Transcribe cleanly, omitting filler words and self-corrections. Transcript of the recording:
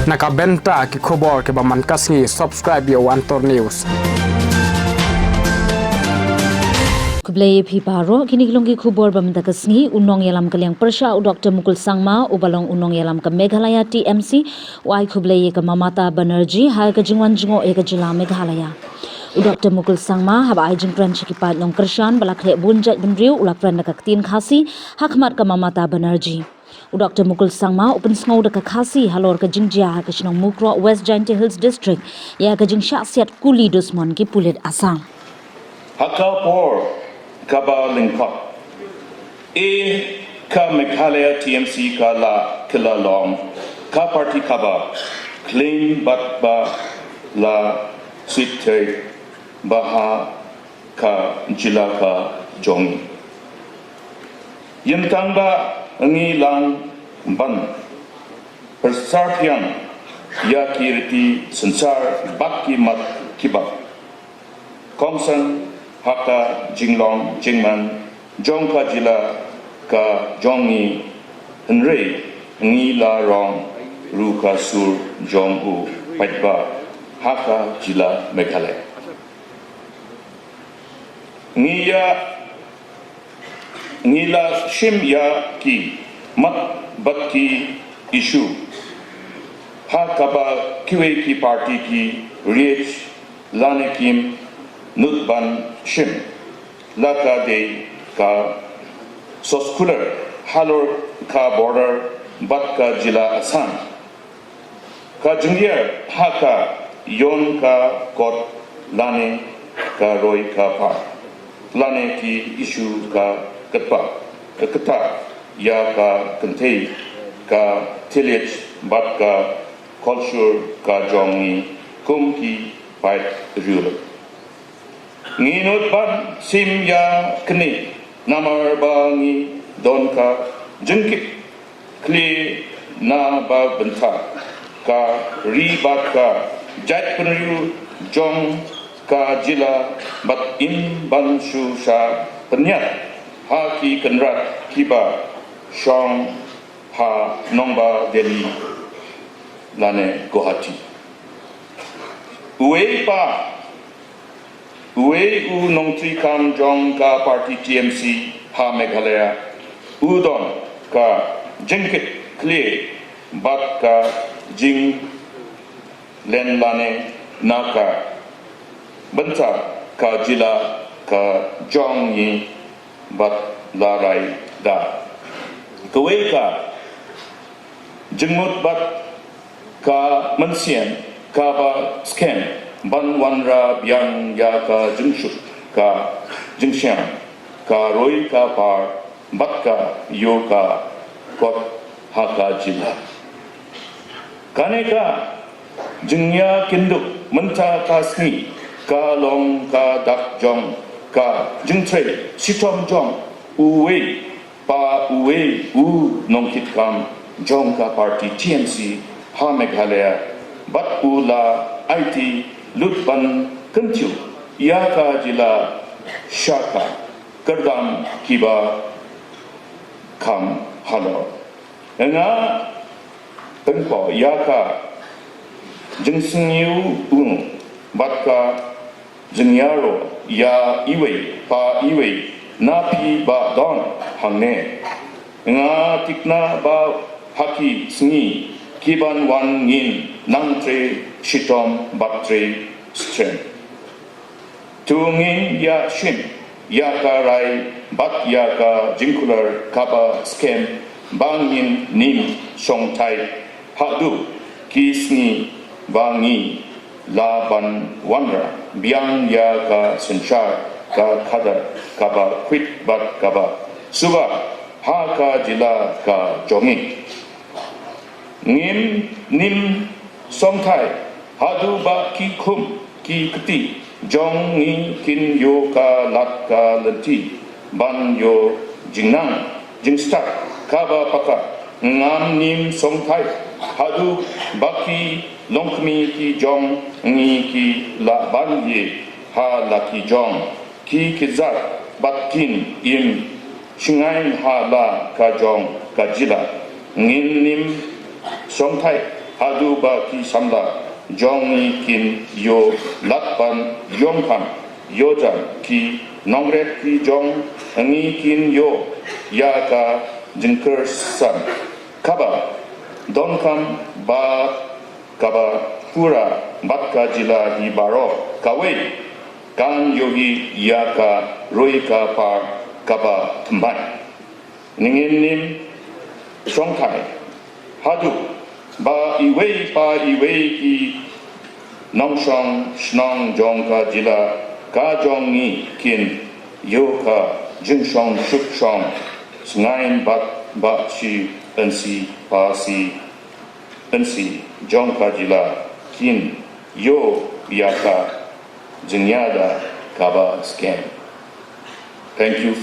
Nakabenta ki khobor ke baman kasngi subscribe yo Antor News. Kublai phi paro kini kilongi khubor bamda kasngi unong yalam kalyang persha Dr. Mukul Sangma ubalong unong yalam ka Meghalaya TMC wai kublai ka Mamata Banerjee hai ka jingwan jingo e ka jila Meghalaya. Dr. Mukul Sangma haba ai jingpran chikipat nong kershan balakre bunjat bendriu ulakpran nakaktin Khasi hakmat ka Mamata Banerjee. Dr. Mukul Sangma open snow da Khasi halor ka jingjia ka chinong Mukro West Giant Hills District ya ka jing syasiat kuli dusmon ki pulit asam. Hakapor Kaba Lingkot E Ka Meghalaya TMC Ka La Kila Long Ka Party Kaba Clean Bat Ba La Sithe Baha Ka Jila Ka Jongi Yintang Ba Ngi Lang Ban Persarpian Ya Kiriti Sensar Baki Mat Kibak Kongsan Haka Jinglong Jingman Jongka Jila Ka Jongi Henry Ngi La Rong Ruka Sur Jong U Paitba Haka Jila Meghalaya Ngi La Shim Ya Ki Mat Bat Ki Issue Hakaba Kiwe Ki Party Ki Rich Lane Kim Nutban Shim Laka De Ka Soskular Halor Ka Border Batka Jila Asan Ka Jingier Haka Yon Ka Kot Lane Ka Roy Ka Par Lane Ki Issue Ka Katpa Kata Ya Ka Kantei Ka Tilich Batka Culture Ka Jongi Kum Ki Pait Rule Nginut ban sim ya keni namar bangi donka jengkit kli na ba benta ka ribat ka jat penriu jong ka jila bat im ban shu sha penyat ha ki kenrat kiba shong ha nongba Delhi lane Guwahati uwe pa Uwe U Nong Tri Kam Jong Ka Party TMC Ha Meghalaya Udon Ka Jengkit Kle Bat Ka Jing Len Lane Naka Benta Ka Jila Ka Jong Yi Bat Larai Da Kwe Ka Jengmut Bat Ka Mensien Ka Ba Sken Ban Wanra Biang Ya Ka Jingshuk Ka Jingsham Ka Roy Ka Par Batka Yo Ka Kot Haka Jila Kaneka Jingya Kinduk Menta Ka Sni Ka Long Ka Dak Jong Ka Jingtre Sitom Jong Uwe Pa Uwe U Nongkit Kam Jong Ka Party TMC Ha Meghalaya Bat Ula IT Lutban Kentiu Yaka Jila Shaka Kerdam Kiba Kam Halo Nga Tengpo Yaka Jengsengiu Batka Jengyaro Ya Iwe Pa Iwe Napi Ba Don Hangne Nga Tikna Ba Haki Sengi Kiban Wan Ngin Nangtre Shitom Batre Stren Tungin Ya Shim Yaka Rai Bat Yaka Jinkular Kaba Skem Bangin Nim Song Tai Hadu Kisni Bangi Laban Wandra Biang Yaka Senchar Ka Kadar Kaba Quit Bat Kaba Suba Haka Jila Ka Jongi Nim Nim Song Tai Hadu Ba Ki Kum Ki Kti Jong Ni Kin Yo Ka Lat Ka Lenti Ban Yo Jingnang Jingstak Kaba Paka Ngam Nim Song Tai Hadu Ba Ki Longkmi Ki Jong Ni Ki La Ban Ye Ha La Ki Jong Ki Kizat Bat Kin Im Shingain Ha La Ka Jong Ka Jila Ngin Nim Song Tai hadu ba ki samla jong ni kin yo lakpan yom kam yojan ki nongret ki jong ngi kin yo ya ka jingker san kaba don kam ba kaba pura batka jila hi baro kawe kan yogi ya ka roi ka par kaba tumban ningin nim songkai hadu ba iwei ki nongsong snong jong ka jila ka jong ni kin yo ka jinsong shuk song ngain ba chi ensi pa si ensi jong ka jila kin yo ya ka jinyada kaba scam. Thank you.